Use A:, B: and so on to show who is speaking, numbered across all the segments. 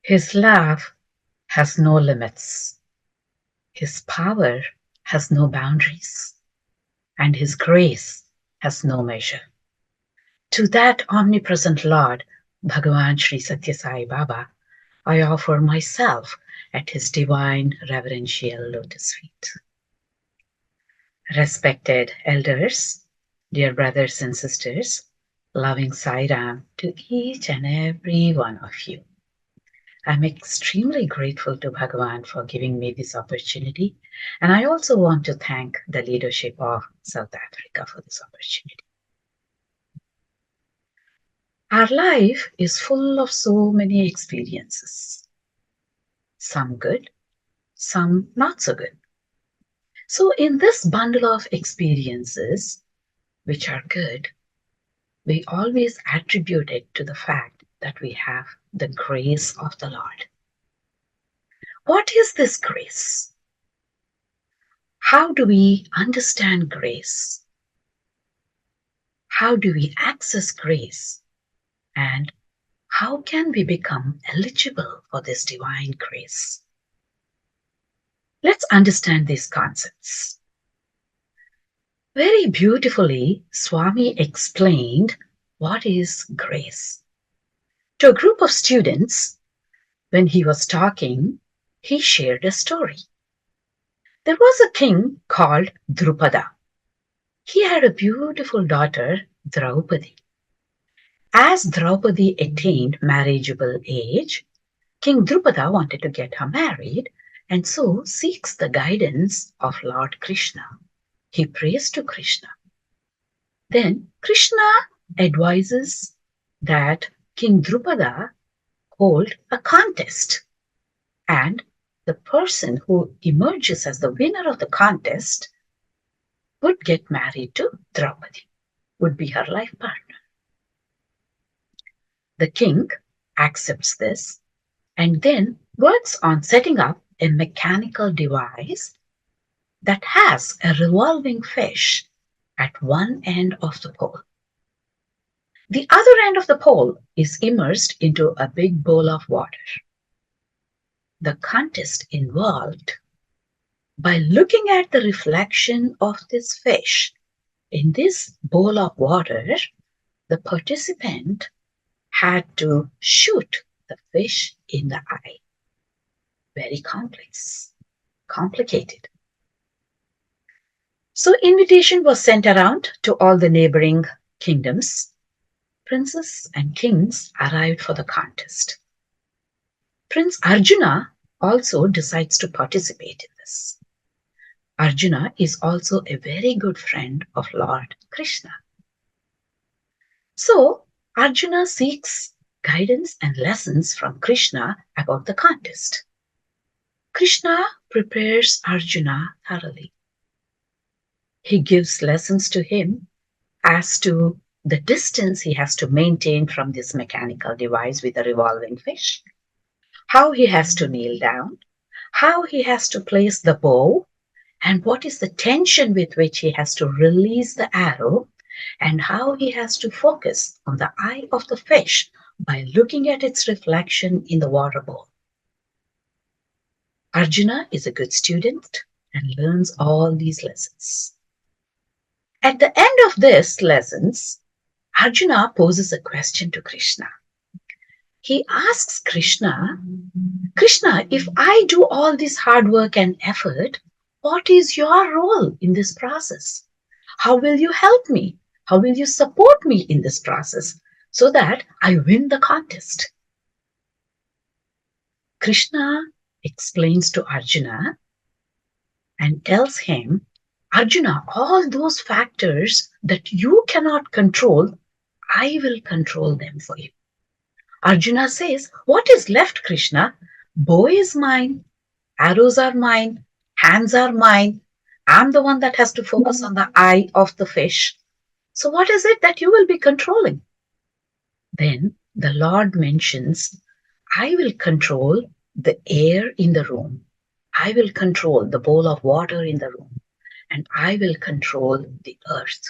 A: His love has no limits. His power has no boundaries. And His grace has no measure. To that omnipresent Lord, Bhagavan Sri Satya Sai Baba, I offer myself at His divine reverential lotus feet. Respected elders, dear brothers and sisters, loving Sai Ram to each and every one of you. I'm extremely grateful to Bhagavan for giving me this opportunity, and I also want to thank the leadership of South Africa for this opportunity. Our life is full of so many experiences, some good, some not so good. So, in this bundle of experiences, which are good, we always attribute it to the fact that we have the grace of the Lord. What is this grace? How do we understand grace? How do we access grace? And how can we become eligible for this divine grace? Let's understand these concepts. Very beautifully, Swami explained what is grace. To a group of students, when he was talking, he shared a story. There was a king called Drupada. He had a beautiful daughter, Draupadi. As Draupadi attained marriageable age, King Drupada wanted to get her married and so seeks the guidance of Lord Krishna. He prays to Krishna. Then Krishna advises that King Drupada hold a contest, and the person who emerges as the winner of the contest would get married to Draupadi, would be her life partner. The king accepts this and then works on setting up a mechanical device that has a revolving fish at one end of the pole. The other end of the pole is immersed into a big bowl of water. The contest involved, by looking at the reflection of this fish in this bowl of water, the participant had to shoot the fish in the eye. Very complicated. So invitation was sent around to all the neighboring kingdoms. Princes and kings arrived for the contest. Prince Arjuna also decides to participate in this. Arjuna is also a very good friend of Lord Krishna. So Arjuna seeks guidance and lessons from Krishna about the contest. Krishna prepares Arjuna thoroughly. He gives lessons to him as to the distance he has to maintain from this mechanical device with the revolving fish, how he has to kneel down, how he has to place the bow, and what is the tension with which he has to release the arrow, and how he has to focus on the eye of the fish by looking at its reflection in the water bowl. Arjuna is a good student and learns all these lessons. At the end of these lessons, Arjuna poses a question to Krishna. He asks Krishna, Krishna, if I do all this hard work and effort, what is your role in this process? How will you help me? How will you support me in this process so that I win the contest? Krishna explains to Arjuna and tells him, Arjuna, all those factors that you cannot control, I will control them for you. Arjuna says, what is left, Krishna? Bow is mine, arrows are mine, hands are mine. I'm the one that has to focus on the eye of the fish. So what is it that you will be controlling? Then the Lord mentions, I will control the air in the room. I will control the bowl of water in the room. And I will control the earth.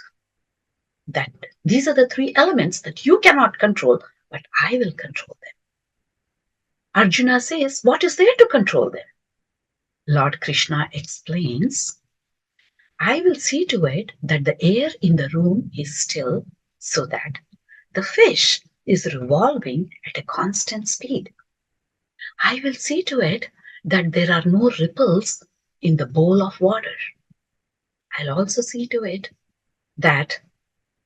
A: That these are the three elements that you cannot control, but I will control them. Arjuna says, what is there to control them? Lord Krishna explains, I will see to it that the air in the room is still so that the fish is revolving at a constant speed. I will see to it that there are no ripples in the bowl of water. I'll also see to it that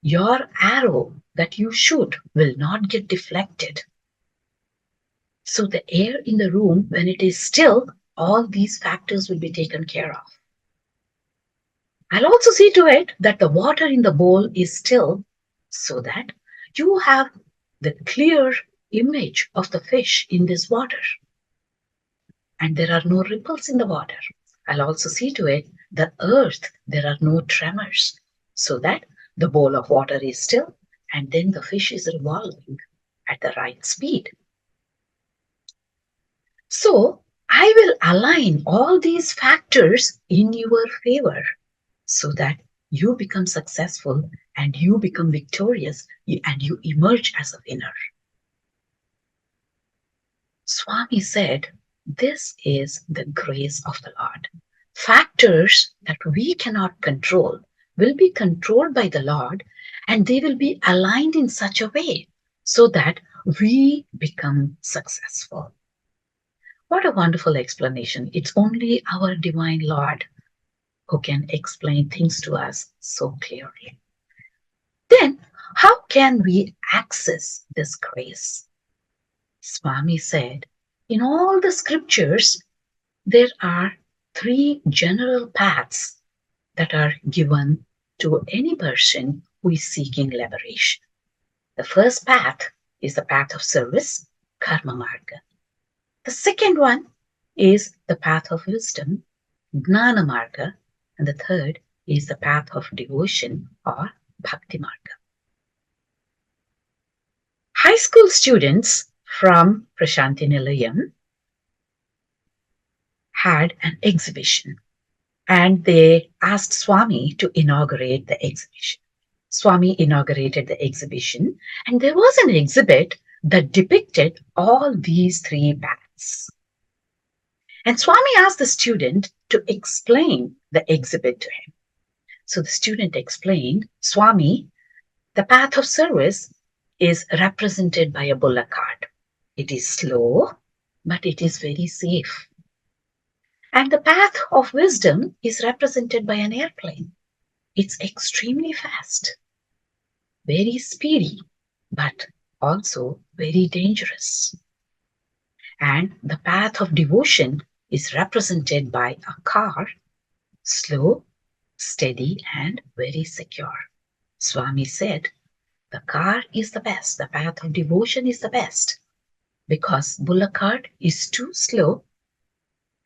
A: your arrow that you shoot will not get deflected. So the air in the room, when it is still, all these factors will be taken care of. I'll also see to it that the water in the bowl is still so that you have the clear image of the fish in this water and there are no ripples in the water. I'll also see to it the earth, there are no tremors so that the bowl of water is still and then the fish is revolving at the right speed. So I will align all these factors in your favor so that you become successful and you become victorious and you emerge as a winner. Swami said, this is the grace of the Lord. Factors that we cannot control will be controlled by the Lord and they will be aligned in such a way so that we become successful. What a wonderful explanation. It's only our divine Lord who can explain things to us so clearly. Then, how can we access this grace? Swami said, in all the scriptures, there are three general paths that are given to any person who is seeking liberation. The first path is the path of service, karma marga. The second one is the path of wisdom, gnana marga. And the third is the path of devotion or bhakti marga. High school students from Prashanti Nilayam had an exhibition and they asked Swami to inaugurate the exhibition. Swami inaugurated the exhibition and there was an exhibit that depicted all these three paths. And Swami asked the student to explain the exhibit to him. So the student explained, Swami, the path of service is represented by a bullock cart. It is slow, but it is very safe. And the path of wisdom is represented by an airplane. It's extremely fast, very speedy, but also very dangerous. And the path of devotion is represented by a car, slow, steady, and very secure. Swami said, the car is the best, the path of devotion is the best, because bullock cart is too slow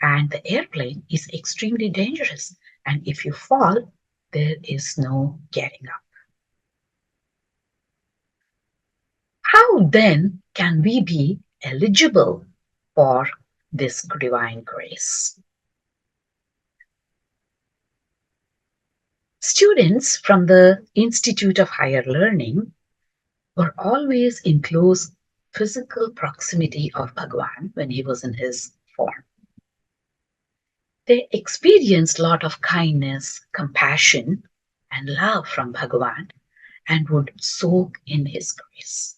A: and the airplane is extremely dangerous. And if you fall, there is no getting up. How then can we be eligible for this divine grace? Students from the Institute of Higher Learning were always in close physical proximity of Bhagwan when he was in his form. They experienced a lot of kindness, compassion, and love from Bhagwan and would soak in his grace.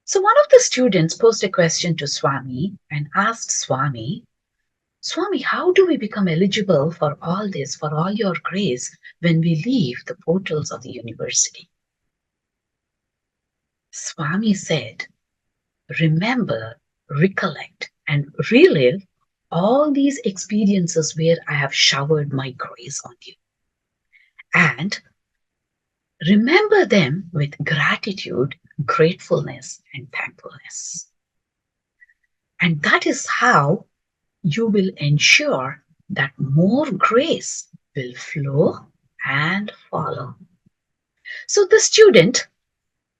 A: So one of the students posed a question to Swami and asked Swami, Swami, how do we become eligible for all this, for all your grace, when we leave the portals of the university? Swami said, remember, recollect, and relive all these experiences where I have showered my grace on you. And remember them with gratitude, gratefulness, and thankfulness. And that is how you will ensure that more grace will flow and follow. So the student,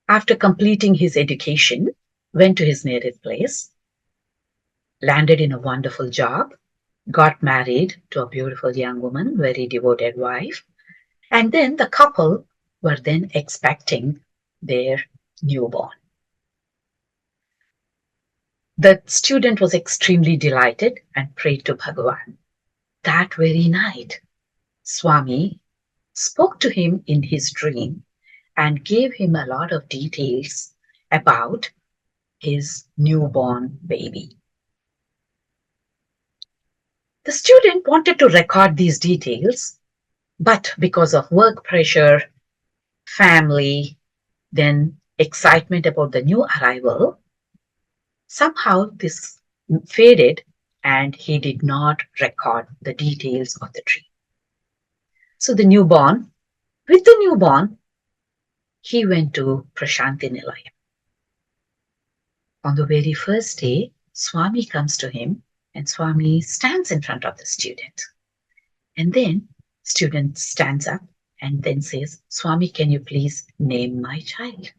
A: after completing his education, went to his native place, landed in a wonderful job, got married to a beautiful young woman, very devoted wife, and then the couple were then expecting their newborn. The student was extremely delighted and prayed to Bhagavan. That very night, Swami spoke to him in his dream and gave him a lot of details about his newborn baby. The student wanted to record these details, but because of work pressure, family, then excitement about the new arrival, somehow this faded and he did not record the details of the dream. So with the newborn, he went to Prashanti Nilayam. On the very first day, Swami comes to him and Swami stands in front of the student. And then student stands up and then says, Swami, can you please name my child?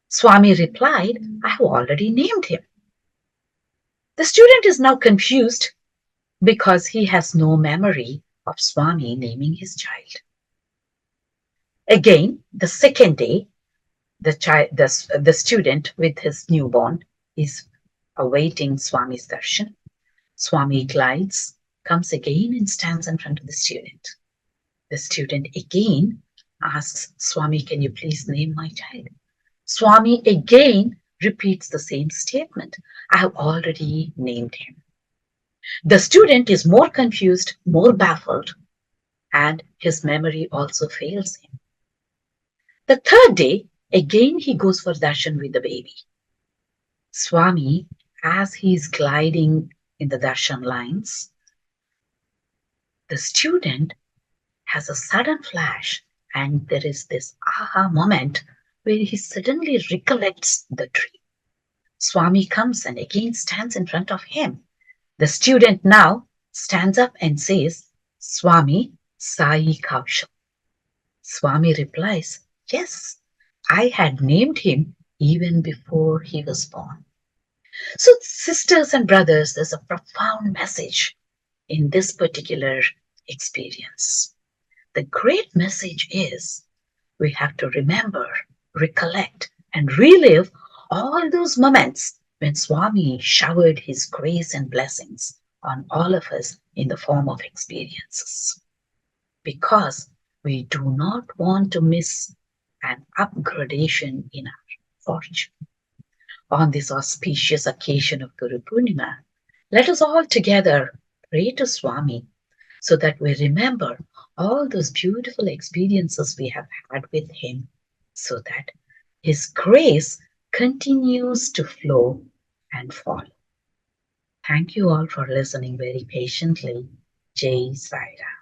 A: Swami replied, I have already named him. The student is now confused because he has no memory of Swami naming his child. Again, the second day, the student with his newborn is awaiting Swami's darshan. Swami glides, comes again and stands in front of the student. The student again asks, Swami, can you please name my child? Swami again repeats the same statement. I have already named him. The student is more confused, more baffled, and his memory also fails him. The third day, again he goes for darshan with the baby. Swami, as he is gliding in the darshan lines, the student has a sudden flash and there is this aha moment where he suddenly recollects the dream. Swami comes and again stands in front of him. The student now stands up and says, Swami, Sai Kaushal. Swami replies, yes, I had named him even before he was born. So, sisters and brothers, there's a profound message in this particular experience. The great message is we have to remember, recollect, and relive all those moments when Swami showered his grace and blessings on all of us in the form of experiences. Because we do not want to miss an upgradation in our fortune. On this auspicious occasion of Guru Poornima, let us all together pray to Swami so that we remember all those beautiful experiences we have had with him, so that his grace continues to flow and fall. Thank you all for listening very patiently. Jai Sai Ram.